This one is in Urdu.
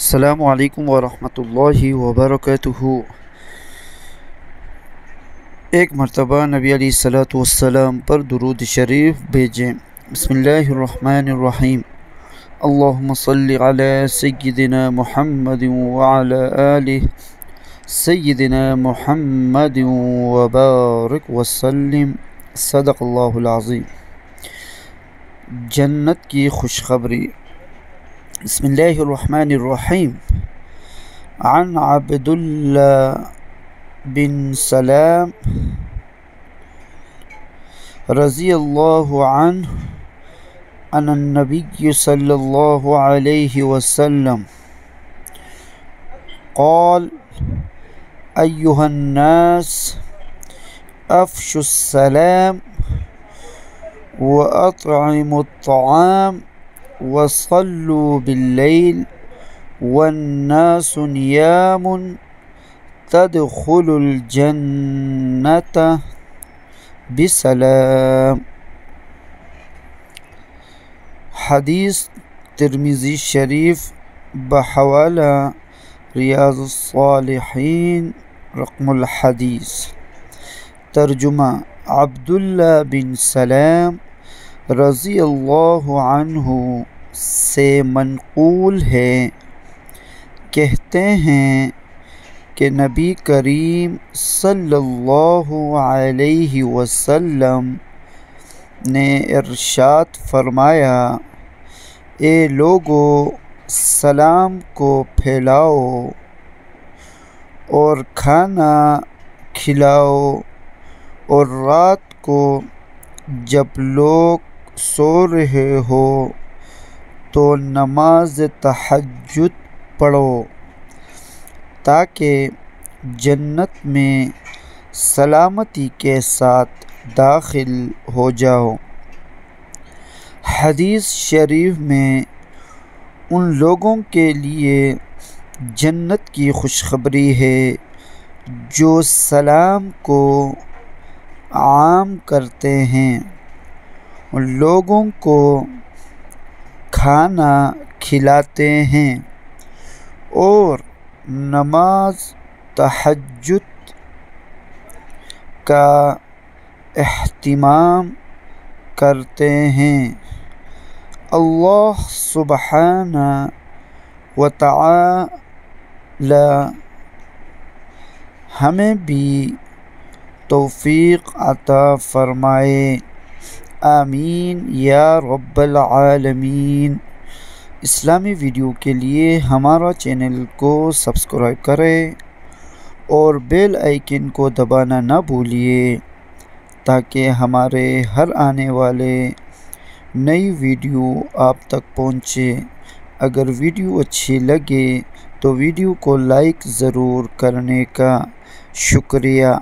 السلام علیکم ورحمۃ اللہ وبرکاتہ۔ ایک مرتبہ نبی علیہ الصلوۃ والسلام پر درود شریف بھیجیں۔ بسم اللہ الرحمن الرحیم۔ اللہم صلی علی سیدنا محمد وعلی آل سیدنا محمد وبارک وسلم۔ صدق اللہ العظیم۔ جنت کی خوشخبری۔ بسم اللہ الرحمن الرحیم۔ عن عبداللہ بن سلام رضی اللہ عنہ ان النبی صلی اللہ علیہ وسلم قال ایہا الناس افشوا السلام وأطعموا الطعام وصلوا بالليل والناس نيام تدخلوا الجنة بسلام۔ حدیث ترمذی شریف بحوالہ ریاض الصالحین رقم الحدیث۔ ترجمہ: عبداللہ بن سلام رضی اللہ عنہ سے منقول ہے، کہتے ہیں کہ نبی کریم صلی اللہ علیہ وسلم نے ارشاد فرمایا: اے لوگو، سلام کو پھیلاؤ اور کھانا کھلاؤ، اور رات کو جب لوگ سو رہے ہو تو نماز تہجد پڑھو، تاکہ جنت میں سلامتی کے ساتھ داخل ہو جاؤ۔ حدیث شریف میں ان لوگوں کے لیے جنت کی خوشخبری ہے جو سلام کو عام کرتے ہیں، ان لوگوں کو کھانا کھلاتے ہیں اور نماز تہجد کا اہتمام کرتے ہیں۔ اللہ سبحانہ و تعالی ہمیں بھی توفیق عطا فرمائے، آمین یا رب العالمین۔ اسلامی ویڈیو کے لیے ہمارا چینل کو سبسکرائب کریں اور بیل آئیکن کو دبانا نہ بھولیے، تاکہ ہمارے ہر آنے والے نئی ویڈیو آپ تک پہنچے۔ اگر ویڈیو اچھی لگے تو ویڈیو کو لائک ضرور کرنے کا شکریہ۔